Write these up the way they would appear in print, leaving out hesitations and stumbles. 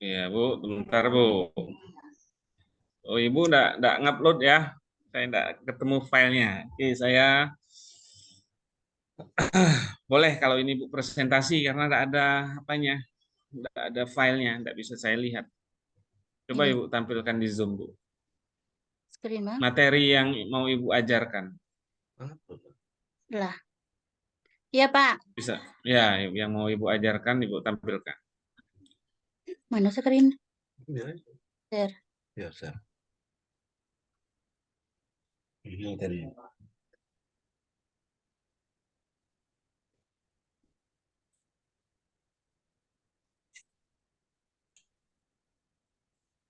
Ya, Bu, bentar, Bu. Oh, Ibu enggak ngupload ya? Saya enggak ketemu filenya. Oke, saya boleh kalau ini Bu presentasi karena enggak ada apanya, enggak ada filenya, enggak bisa saya lihat. Coba Ini Ibu tampilkan di Zoom, Bu. screen bang. Materi yang mau Ibu ajarkan. Lah. Iya Pak. Bisa. Ya, yang mau Ibu ajarkan Ibu tampilkan. Mana screen? Ya, Share. ya, Sir. Ini tadi.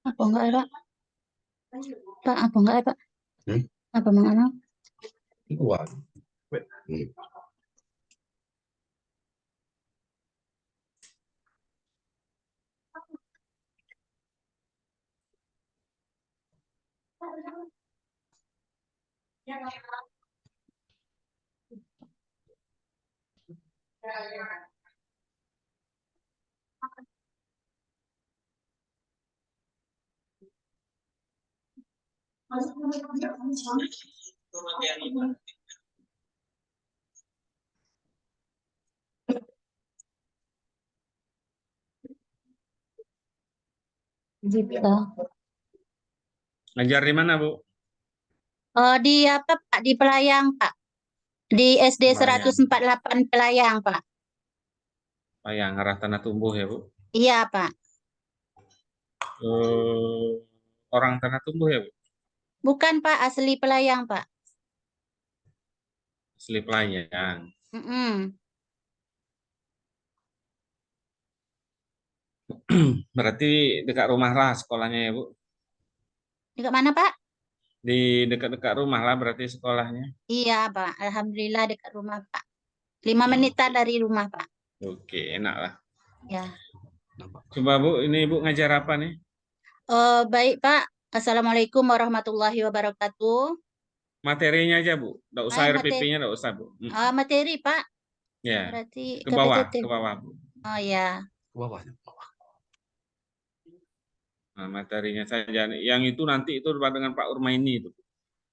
Apa enggak ya Pak? Pak, apa enggak ya Pak? Hmm? Apa mengenal? Kuat. Hmm. Gitu. Ngajar di mana, Bu? Di apa Pak? Di Pelayang Pak. Di SD Layang. 148 Pelayang Pak. Layang, arah tanah tumbuh ya, Bu. Iya Pak. Eh, orang tanah tumbuh ya, Bu? Bukan Pak, asli Pelayang Pak. Selip layang. Mm-mm. Berarti dekat rumah lah sekolahnya ya, Bu? Dekat mana Pak? Di dekat-dekat rumah lah berarti sekolahnya. Iya Pak. Alhamdulillah dekat rumah Pak. 5 Hmm, menitan dari rumah Pak. Oke, enak lah. Ya. Coba Bu, ini Ibu ngajar apa nih? Baik Pak. Assalamualaikum warahmatullahi wabarakatuh. Materinya aja, Bu. Nggak usah Materi, RPP-nya, nggak usah, Bu. materi Pak. Ya, Berarti ke KPTT. bawah, Bu. Oh ya. Bawahnya. Nah, materinya saja. Yang itu nanti itu dengan Pak Urmaini itu.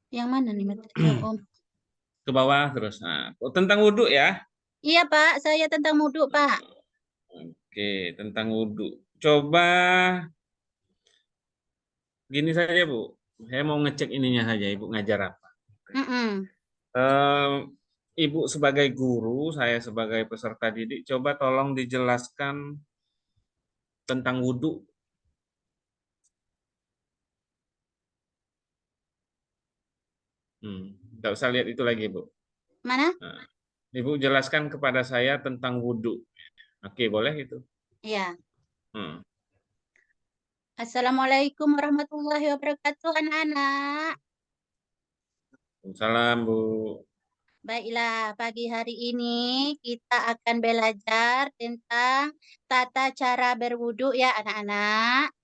Yang mana nih materi? Oh. Ke bawah terus. Nah, tentang wudhu ya. Iya Pak, saya tentang wudhu Pak. Oke, tentang wudhu. Coba gini saja, Bu. Saya mau ngecek ininya saja, Ibu ngajar apa. Mm-mm. Eh, Ibu sebagai guru, saya sebagai peserta didik, coba tolong dijelaskan tentang wudhu. Nggak usah lihat itu lagi, Bu. Mana? Nah, Ibu jelaskan kepada saya tentang wudhu. Oke, boleh itu. Iya. Hmm. Assalamualaikum warahmatullahi wabarakatuh, anak-anak. Salam, Bu. Baiklah, pagi hari ini kita akan belajar tentang tata cara berwudhu ya, anak-anak.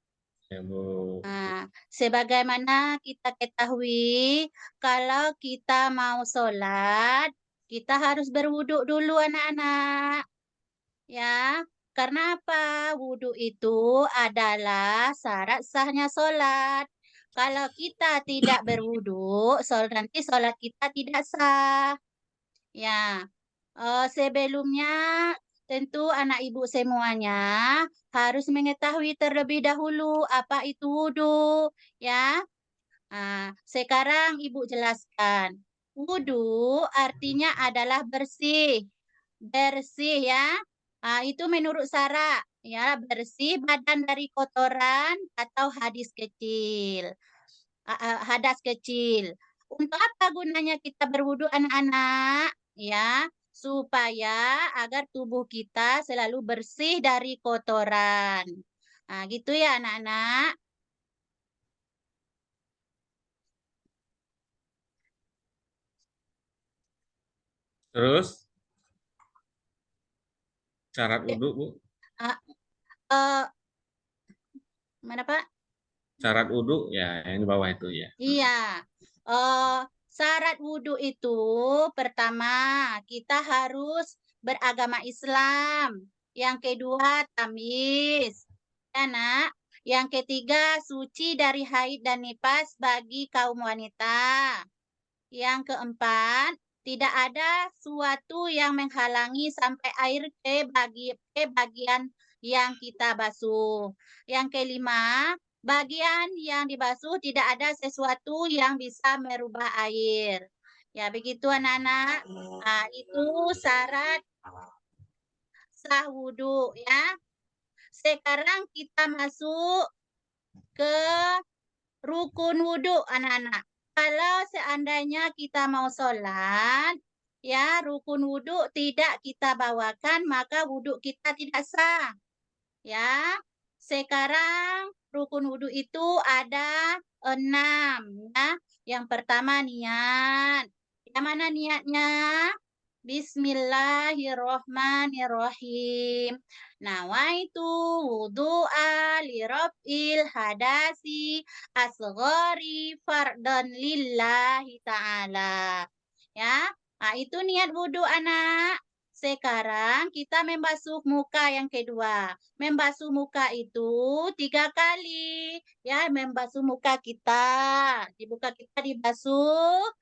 Ya, Bu. Nah, sebagaimana kita ketahui, kalau kita mau sholat, kita harus berwudhu dulu, anak-anak. Ya, karena apa? Wudhu itu adalah syarat sahnya sholat. Kalau kita tidak berwudhu, nanti sholat kita tidak sah. Ya, sebelumnya tentu anak ibu semuanya harus mengetahui terlebih dahulu apa itu wudhu. Ya, sekarang ibu jelaskan. Wudhu artinya adalah bersih. Bersih ya. Itu menurut Sarah ya, bersih badan dari kotoran atau hadas kecil. Untuk apa gunanya kita berwudu anak-anak? Ya, supaya agar tubuh kita selalu bersih dari kotoran. Nah, gitu ya anak-anak. Terus syarat Eh, wudhu, Bu. ah, eh, Mana Pak? Syarat wudhu ya yang di bawah itu ya. Iya. eh Syarat wudhu itu pertama kita harus beragama Islam. Yang kedua tamis. Ya, Nak. Yang ketiga, suci dari haid dan nifas bagi kaum wanita. Yang keempat, tidak ada suatu yang menghalangi sampai air ke bagian yang kita basuh. Yang kelima, bagian yang dibasuh tidak ada sesuatu yang bisa merubah air. Ya, begitu anak-anak. Nah, itu syarat sah wudhu ya. Sekarang kita masuk ke rukun wudhu anak-anak. Kalau seandainya kita mau sholat, ya rukun wudhu tidak kita bawakan, maka wudhu kita tidak sah. Ya, sekarang rukun wudhu itu ada 6. Ya. Yang pertama niat. Yang mana niatnya? Bismillahirrohmanirrohim. Nawaitu wudu'a lirab'il hadasi asghari fardan lillahi ta'ala. Ya, nah, itu niat wudhu anak. Sekarang kita membasuh muka yang kedua. Membasuh muka itu 3 kali. Ya, membasuh muka kita. Di muka kita dibasuh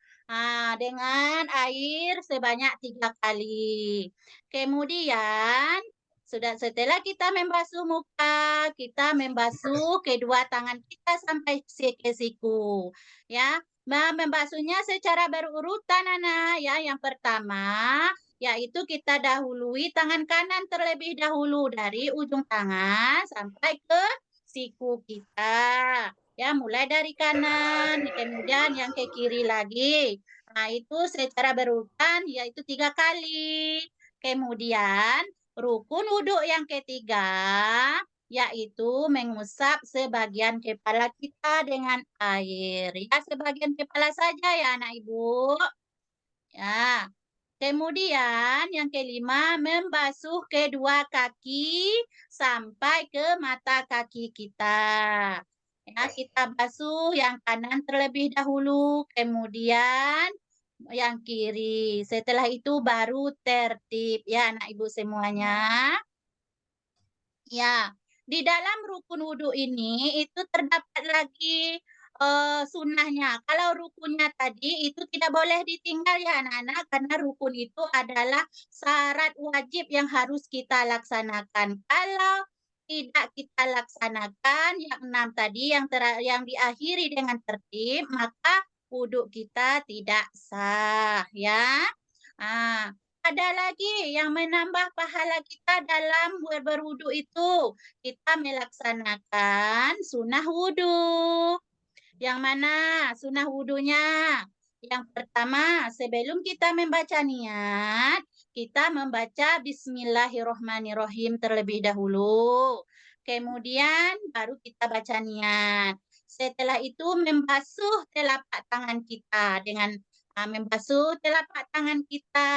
dengan air sebanyak 3 kali. Kemudian, setelah kita membasuh muka, kita membasuh kedua tangan kita sampai ke siku. Ya, membasuhnya secara berurutan, anak. Ya, yang pertama, yaitu kita dahului tangan kanan terlebih dahulu dari ujung tangan sampai ke siku kita. Ya, mulai dari kanan, kemudian yang ke kiri lagi. Nah, itu secara berurutan yaitu 3 kali. Kemudian rukun wudhu yang ketiga yaitu mengusap sebagian kepala kita dengan air. Ya, sebagian kepala saja ya anak ibu. Ya. Kemudian yang kelima membasuh kedua kaki sampai ke mata kaki kita. Ya, kita basuh yang kanan terlebih dahulu, kemudian yang kiri. Setelah itu baru tertib ya anak ibu semuanya. Ya, di dalam rukun wudhu ini itu terdapat lagi sunnahnya. Kalau rukunnya tadi itu tidak boleh ditinggal ya anak-anak karena rukun itu adalah syarat wajib yang harus kita laksanakan. Kalau tidak kita laksanakan yang 6 tadi yang diakhiri dengan tertib, maka wudhu kita tidak sah ya. Ah, ada lagi yang menambah pahala kita dalam berwudu itu. Kita melaksanakan sunnah wudu. Yang mana sunnah wudunya? Yang pertama, sebelum kita membaca niat, kita membaca Bismillahirrohmanirrohim terlebih dahulu. Kemudian baru kita baca niat. Setelah itu membasuh telapak tangan kita dengan membasuh telapak tangan kita.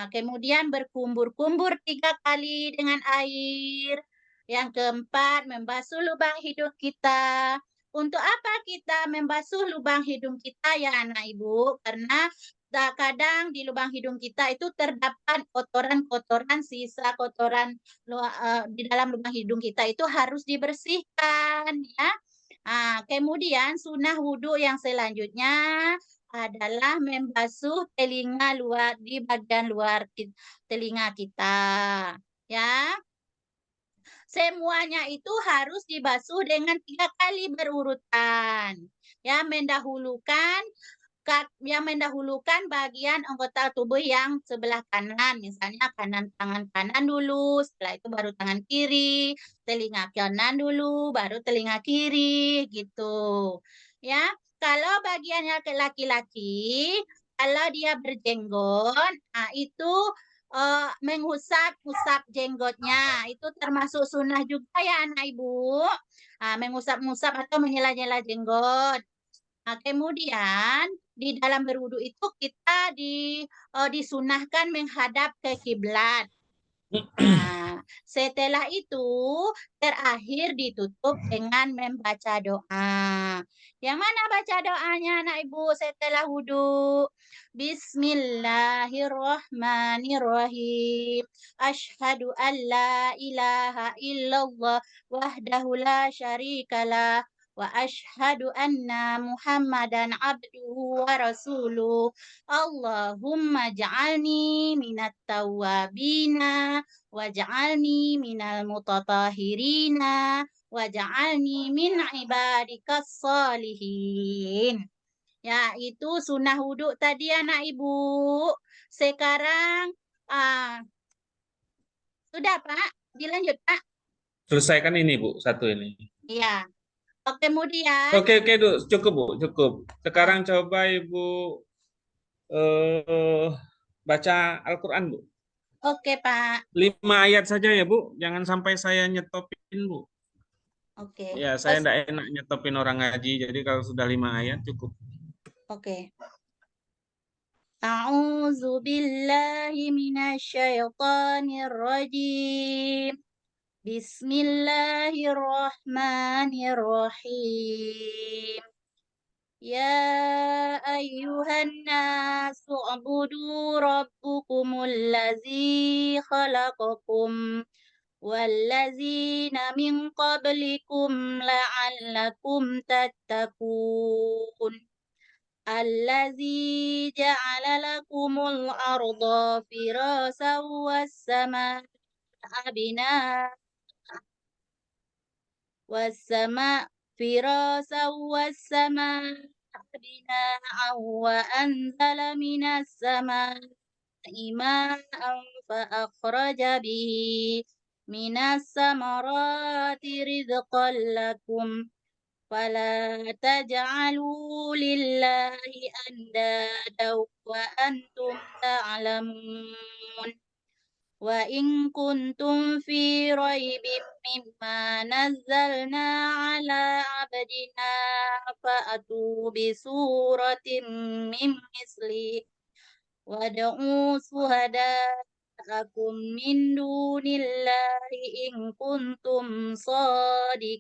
Kemudian berkumbur-kumbur 3 kali dengan air. Yang keempat, membasuh lubang hidung kita. Untuk apa kita membasuh lubang hidung kita ya anak ibu? Karena kadang di lubang hidung kita itu terdapat kotoran-kotoran, sisa kotoran di dalam lubang hidung kita itu harus dibersihkan ya. Kemudian sunnah wudhu yang selanjutnya adalah membasuh telinga luar di bagian luar telinga kita. Ya, semuanya itu harus dibasuh dengan 3 kali berurutan. Ya, yang mendahulukan bagian anggota tubuh yang sebelah kanan, misalnya tangan kanan dulu, setelah itu baru tangan kiri, telinga kanan dulu, baru telinga kiri, gitu. Ya, kalau bagiannya ke laki-laki, kalau dia berjenggot, itu mengusap jenggotnya, itu termasuk sunnah juga ya anak ibu. Mengusap-ngusap atau menyela-nyela jenggot. Kemudian di dalam berwudu itu kita disunahkan menghadap ke kiblat. Nah, setelah itu terakhir ditutup dengan membaca doa. Yang mana baca doanya anak ibu setelah wudhu? Bismillahirrahmanirrahim. Asyhadu an la ilaha illallah wahdahu la syarikalah wa asyhadu anna Muhammadan abduhu wa rasuluh. Allahumma ja'alni minat tawwabina waj'alni minal mutatahhirina waj'alni min ibadikas salihin. Ya, itu sunnah wudhu tadi anak ibu. Sekarang sudah Pak, dilanjut Pak. Selesaikan ini Bu, satu ini. Iya. Kemudian Oke, cukup Bu, cukup. Sekarang ah, coba Ibu eh, baca Al-Quran Bu. oke Pak. 5 ayat saja ya Bu, jangan sampai saya nyetopin Bu. Oke. Ya, saya Pas- enggak enak nyetopin orang ngaji, jadi kalau sudah 5 ayat cukup. Oke. A'udzu billahi minasyaitonir rajim. Bismillahirrahmanirrahim. Ya ayyuhan nasu ubudu rabbukumul ladzi khalaqakum walladzina min qablikum la'allakum tattaqun. Alladzi ja'ala lakumul arda firasan was samaa binaa والسماء فراشا والسماء بناء وأنزل من السماء ماء فأخرج به من الثمرات رزقا لكم فلا تجعلوا لله أندادا وأنتم تعلمون وإن كنتم في ريب مما نزلنا على عبدنا فأتوا بسورة من مثله وادعوا شهداءكم من دون الله إن كنتم صادقين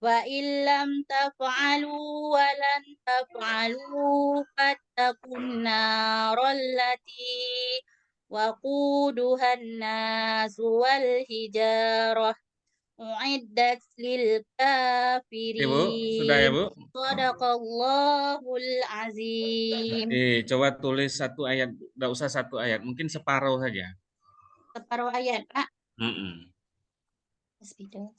وإن لم تفعلوا ولن تفعلوا فاتقوا النار التي وقودها الناس والحجارة أعدت Ibu, sudah ya للكافرين Bu? صدق الله العظيم. Coba tulis 1 ayat, nggak usah 1 ayat, mungkin separuh saja. Separuh ayat Pak. Mm-mm. Bismillah.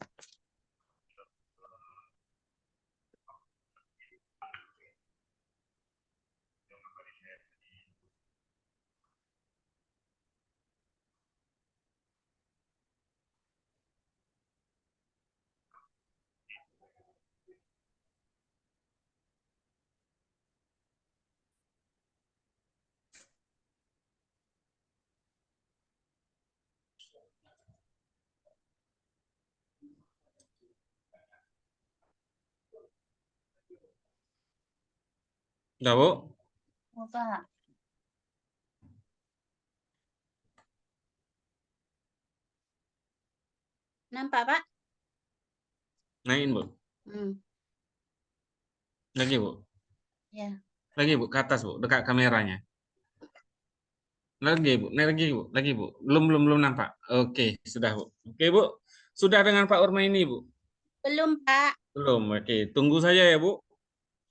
Udah Bu? Oh, Pak. Nampak Pak? Naikin Bu. Lagi Bu. Ya. Lagi Bu, ke atas Bu, dekat kameranya. Lagi Bu, lagi Bu. Belum nampak. Oke, sudah Bu. Oke Bu, sudah dengan Pak Urma ini Bu? Belum Pak. Belum, oke. Tunggu saja ya Bu.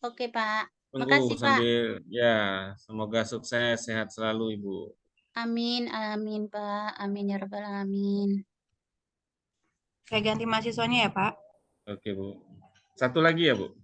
Oke Pak. Tunggu Makasih Pak. sambil ya, semoga sukses, sehat selalu Ibu. Amin, amin Pak. Amin ya Rabbal Alamin. Saya ganti mahasiswanya ya, Pak. Oke Bu. Satu lagi ya Bu.